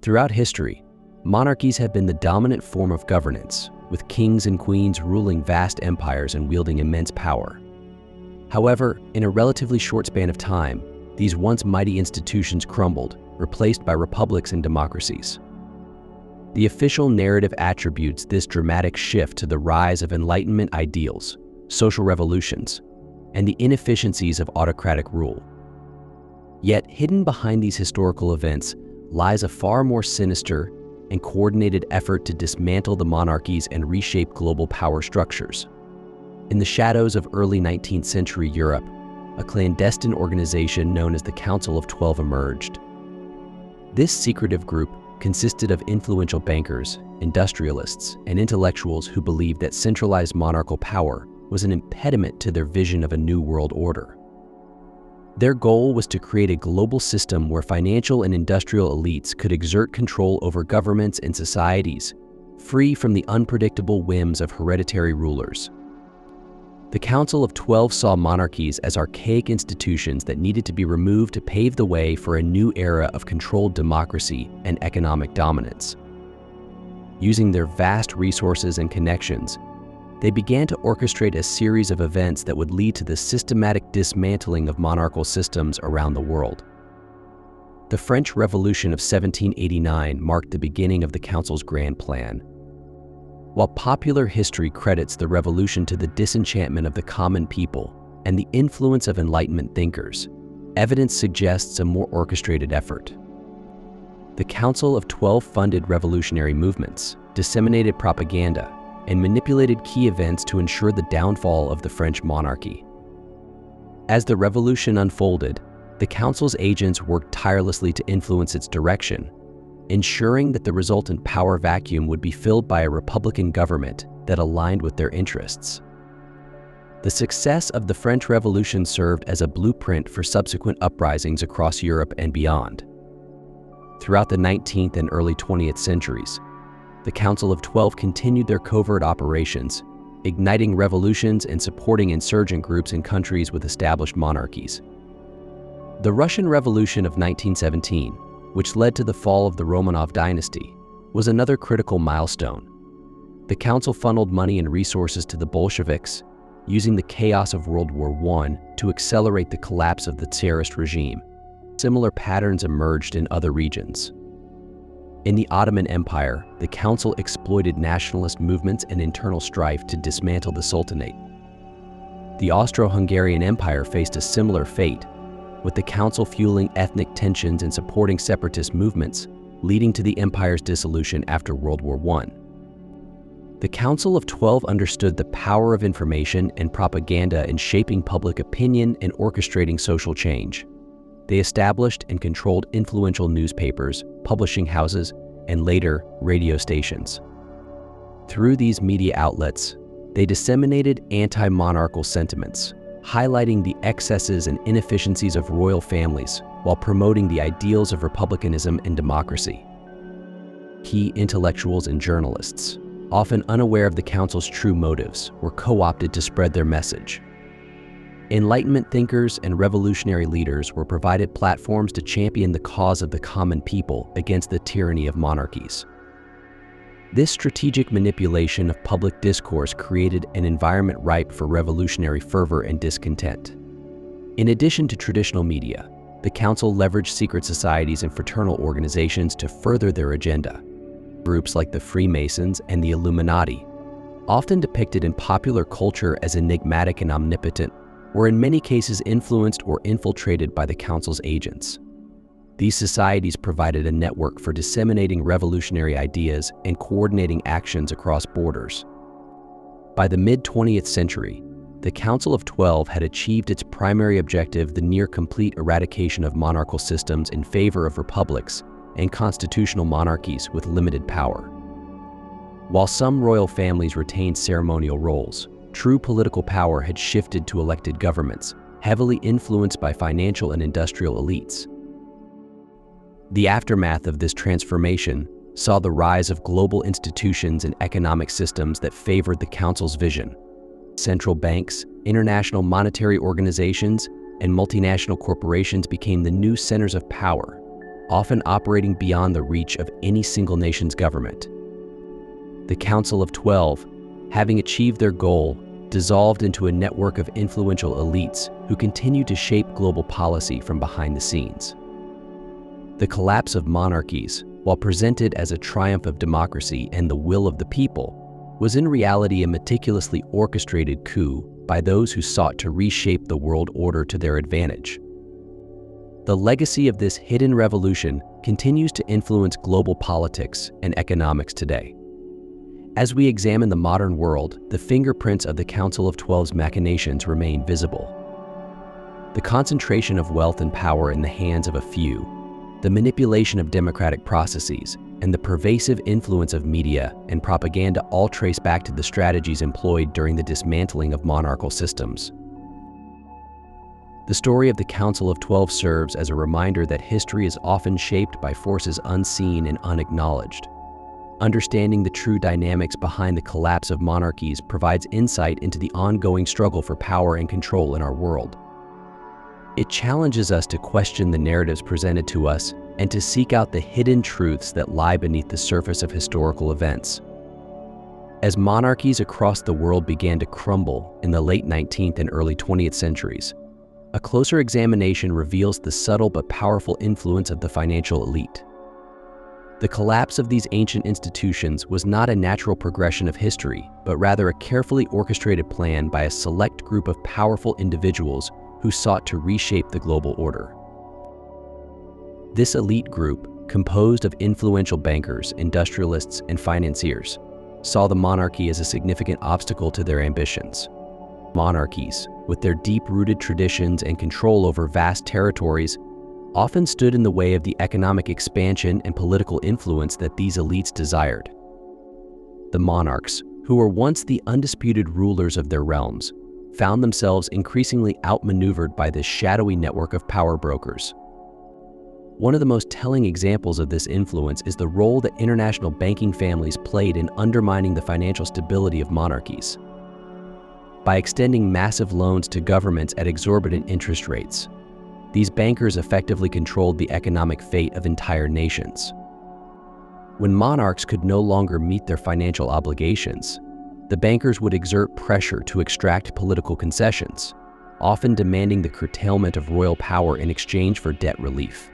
Throughout history, monarchies have been the dominant form of governance, with kings and queens ruling vast empires and wielding immense power. However, in a relatively short span of time, these once mighty institutions crumbled, replaced by republics and democracies. The official narrative attributes this dramatic shift to the rise of Enlightenment ideals, social revolutions, and the inefficiencies of autocratic rule. Yet, hidden behind these historical events lies a far more sinister and coordinated effort to dismantle the monarchies and reshape global power structures. In the shadows of early 19th century Europe, a clandestine organization known as the Council of 12 emerged. This secretive group consisted of influential bankers, industrialists, and intellectuals who believed that centralized monarchical power was an impediment to their vision of a new world order. Their goal was to create a global system where financial and industrial elites could exert control over governments and societies, free from the unpredictable whims of hereditary rulers. The Council of 12 saw monarchies as archaic institutions that needed to be removed to pave the way for a new era of controlled democracy and economic dominance. Using their vast resources and connections, they began to orchestrate a series of events that would lead to the systematic dismantling of monarchical systems around the world. The French Revolution of 1789 marked the beginning of the Council's grand plan. While popular history credits the revolution to the disenchantment of the common people and the influence of Enlightenment thinkers, evidence suggests a more orchestrated effort. The Council of 12 funded revolutionary movements, disseminated propaganda, and manipulated key events to ensure the downfall of the French monarchy. As the revolution unfolded, the Council's agents worked tirelessly to influence its direction, ensuring that the resultant power vacuum would be filled by a republican government that aligned with their interests. The success of the French Revolution served as a blueprint for subsequent uprisings across Europe and beyond. Throughout the 19th and early 20th centuries, the Council of 12 continued their covert operations, igniting revolutions and supporting insurgent groups in countries with established monarchies. The Russian Revolution of 1917, which led to the fall of the Romanov dynasty, was another critical milestone. The Council funneled money and resources to the Bolsheviks, using the chaos of World War I to accelerate the collapse of the Tsarist regime. Similar patterns emerged in other regions. In the Ottoman Empire, the Council exploited nationalist movements and internal strife to dismantle the Sultanate. The Austro-Hungarian Empire faced a similar fate, with the Council fueling ethnic tensions and supporting separatist movements, leading to the empire's dissolution after World War I. The Council of 12 understood the power of information and propaganda in shaping public opinion and orchestrating social change. They established and controlled influential newspapers, publishing houses, and later, radio stations. Through these media outlets, they disseminated anti-monarchical sentiments, highlighting the excesses and inefficiencies of royal families while promoting the ideals of republicanism and democracy. Key intellectuals and journalists, often unaware of the Council's true motives, were co-opted to spread their message. Enlightenment thinkers and revolutionary leaders were provided platforms to champion the cause of the common people against the tyranny of monarchies. This strategic manipulation of public discourse created an environment ripe for revolutionary fervor and discontent. In addition to traditional media, the Council leveraged secret societies and fraternal organizations to further their agenda. Groups like the Freemasons and the Illuminati, often depicted in popular culture as enigmatic and omnipotent, were in many cases influenced or infiltrated by the Council's agents. These societies provided a network for disseminating revolutionary ideas and coordinating actions across borders. By the mid-20th century, the Council of 12 had achieved its primary objective, the near-complete eradication of monarchical systems in favor of republics and constitutional monarchies with limited power. While some royal families retained ceremonial roles, true political power had shifted to elected governments, heavily influenced by financial and industrial elites. The aftermath of this transformation saw the rise of global institutions and economic systems that favored the Council's vision. Central banks, international monetary organizations, and multinational corporations became the new centers of power, often operating beyond the reach of any single nation's government. The Council of 12, having achieved their goal, dissolved into a network of influential elites who continued to shape global policy from behind the scenes. The collapse of monarchies, while presented as a triumph of democracy and the will of the people, was in reality a meticulously orchestrated coup by those who sought to reshape the world order to their advantage. The legacy of this hidden revolution continues to influence global politics and economics today. As we examine the modern world, the fingerprints of the Council of 12's machinations remain visible. The concentration of wealth and power in the hands of a few, the manipulation of democratic processes, and the pervasive influence of media and propaganda all trace back to the strategies employed during the dismantling of monarchical systems. The story of the Council of 12 serves as a reminder that history is often shaped by forces unseen and unacknowledged. Understanding the true dynamics behind the collapse of monarchies provides insight into the ongoing struggle for power and control in our world. It challenges us to question the narratives presented to us and to seek out the hidden truths that lie beneath the surface of historical events. As monarchies across the world began to crumble in the late 19th and early 20th centuries, a closer examination reveals the subtle but powerful influence of the financial elite. The collapse of these ancient institutions was not a natural progression of history, but rather a carefully orchestrated plan by a select group of powerful individuals who sought to reshape the global order. This elite group, composed of influential bankers, industrialists, and financiers, saw the monarchy as a significant obstacle to their ambitions. Monarchies, with their deep-rooted traditions and control over vast territories, often stood in the way of the economic expansion and political influence that these elites desired. The monarchs, who were once the undisputed rulers of their realms, found themselves increasingly outmaneuvered by this shadowy network of power brokers. One of the most telling examples of this influence is the role that international banking families played in undermining the financial stability of monarchies. By extending massive loans to governments at exorbitant interest rates, these bankers effectively controlled the economic fate of entire nations. When monarchs could no longer meet their financial obligations, the bankers would exert pressure to extract political concessions, often demanding the curtailment of royal power in exchange for debt relief.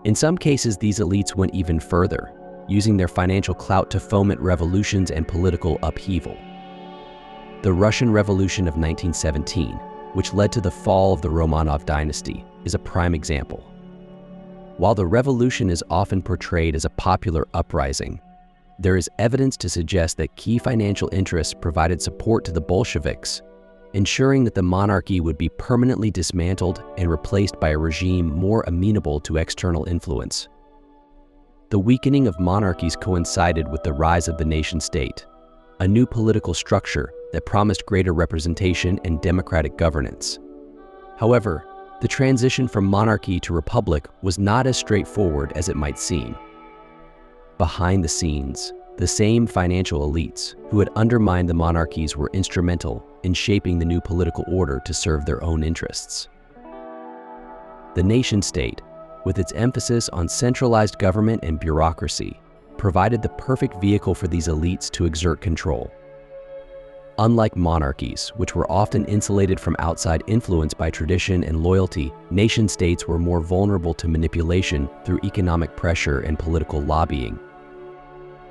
In some cases, these elites went even further, using their financial clout to foment revolutions and political upheaval. The Russian Revolution of 1917, which led to the fall of the Romanov dynasty, is a prime example. While the revolution is often portrayed as a popular uprising, there is evidence to suggest that key financial interests provided support to the Bolsheviks, ensuring that the monarchy would be permanently dismantled and replaced by a regime more amenable to external influence. The weakening of monarchies coincided with the rise of the nation-state, a new political structure that promised greater representation and democratic governance. However, the transition from monarchy to republic was not as straightforward as it might seem. Behind the scenes, the same financial elites who had undermined the monarchies were instrumental in shaping the new political order to serve their own interests. The nation-state, with its emphasis on centralized government and bureaucracy, provided the perfect vehicle for these elites to exert control. Unlike monarchies, which were often insulated from outside influence by tradition and loyalty, nation-states were more vulnerable to manipulation through economic pressure and political lobbying.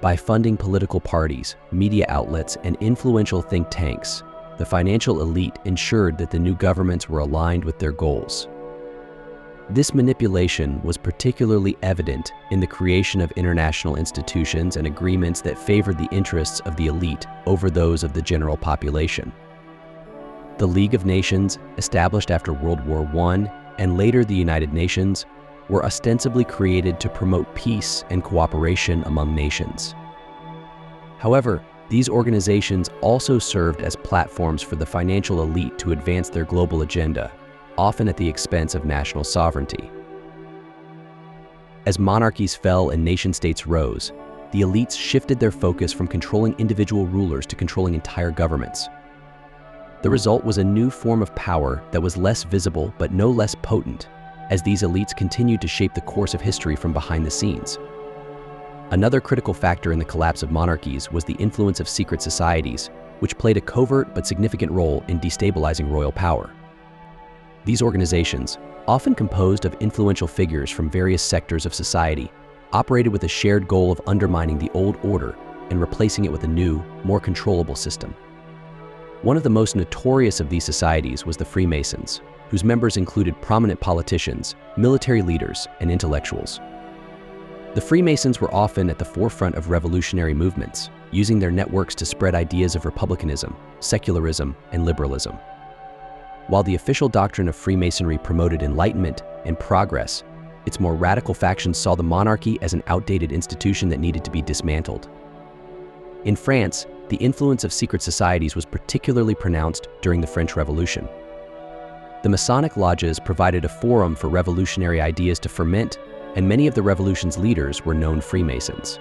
By funding political parties, media outlets, and influential think tanks, the financial elite ensured that the new governments were aligned with their goals. This manipulation was particularly evident in the creation of international institutions and agreements that favored the interests of the elite over those of the general population. The League of Nations, established after World War I and later the United Nations, were ostensibly created to promote peace and cooperation among nations. However, these organizations also served as platforms for the financial elite to advance their global agenda, often at the expense of national sovereignty. As monarchies fell and nation-states rose, the elites shifted their focus from controlling individual rulers to controlling entire governments. The result was a new form of power that was less visible but no less potent, as these elites continued to shape the course of history from behind the scenes. Another critical factor in the collapse of monarchies was the influence of secret societies, which played a covert but significant role in destabilizing royal power. These organizations, often composed of influential figures from various sectors of society, operated with a shared goal of undermining the old order and replacing it with a new, more controllable system. One of the most notorious of these societies was the Freemasons, whose members included prominent politicians, military leaders, and intellectuals. The Freemasons were often at the forefront of revolutionary movements, using their networks to spread ideas of republicanism, secularism, and liberalism. While the official doctrine of Freemasonry promoted enlightenment and progress, its more radical factions saw the monarchy as an outdated institution that needed to be dismantled. In France, the influence of secret societies was particularly pronounced during the French Revolution. The Masonic lodges provided a forum for revolutionary ideas to ferment, and many of the revolution's leaders were known Freemasons.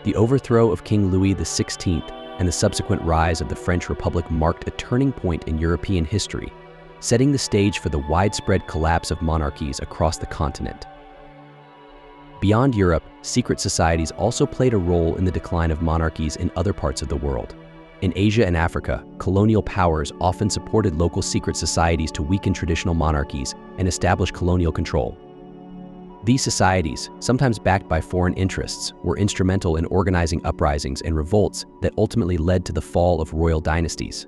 The overthrow of King Louis XVI and the subsequent rise of the French Republic marked a turning point in European history, setting the stage for the widespread collapse of monarchies across the continent. Beyond Europe, secret societies also played a role in the decline of monarchies in other parts of the world. In Asia and Africa, colonial powers often supported local secret societies to weaken traditional monarchies and establish colonial control. These societies, sometimes backed by foreign interests, were instrumental in organizing uprisings and revolts that ultimately led to the fall of royal dynasties.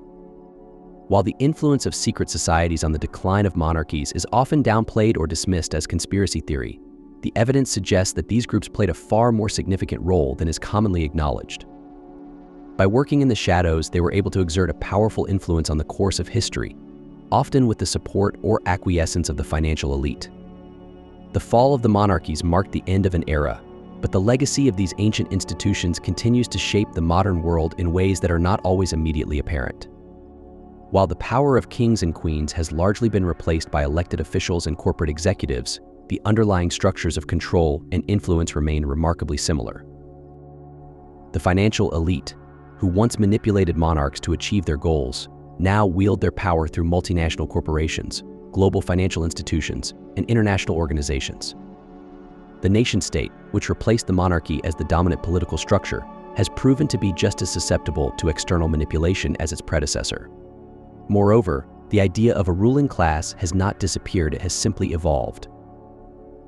While the influence of secret societies on the decline of monarchies is often downplayed or dismissed as conspiracy theory, the evidence suggests that these groups played a far more significant role than is commonly acknowledged. By working in the shadows, they were able to exert a powerful influence on the course of history, often with the support or acquiescence of the financial elite. The fall of the monarchies marked the end of an era, but the legacy of these ancient institutions continues to shape the modern world in ways that are not always immediately apparent. While the power of kings and queens has largely been replaced by elected officials and corporate executives, the underlying structures of control and influence remain remarkably similar. The financial elite, who once manipulated monarchs to achieve their goals, now wield their power through multinational corporations, global financial institutions, and international organizations. The nation-state, which replaced the monarchy as the dominant political structure, has proven to be just as susceptible to external manipulation as its predecessor. Moreover, the idea of a ruling class has not disappeared, it has simply evolved.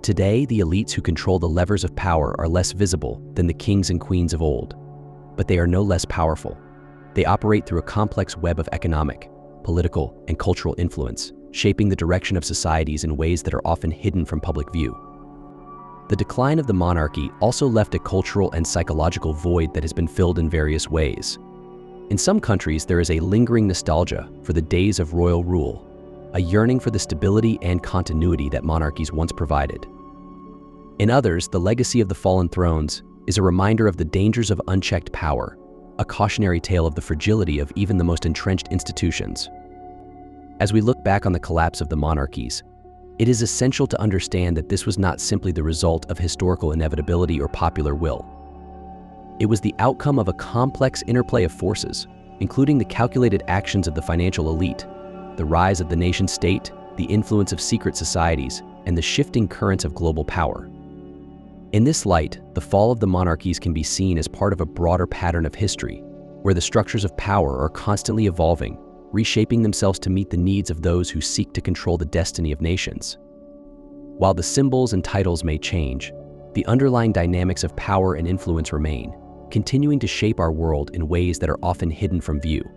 Today, the elites who control the levers of power are less visible than the kings and queens of old, but they are no less powerful. They operate through a complex web of economic, political, and cultural influence, shaping the direction of societies in ways that are often hidden from public view. The decline of the monarchy also left a cultural and psychological void that has been filled in various ways. In some countries, there is a lingering nostalgia for the days of royal rule, a yearning for the stability and continuity that monarchies once provided. In others, the legacy of the fallen thrones is a reminder of the dangers of unchecked power, a cautionary tale of the fragility of even the most entrenched institutions. As we look back on the collapse of the monarchies, it is essential to understand that this was not simply the result of historical inevitability or popular will. It was the outcome of a complex interplay of forces, including the calculated actions of the financial elite, the rise of the nation-state, the influence of secret societies, and the shifting currents of global power. In this light, the fall of the monarchies can be seen as part of a broader pattern of history, where the structures of power are constantly evolving, reshaping themselves to meet the needs of those who seek to control the destiny of nations. While the symbols and titles may change, the underlying dynamics of power and influence remain, continuing to shape our world in ways that are often hidden from view.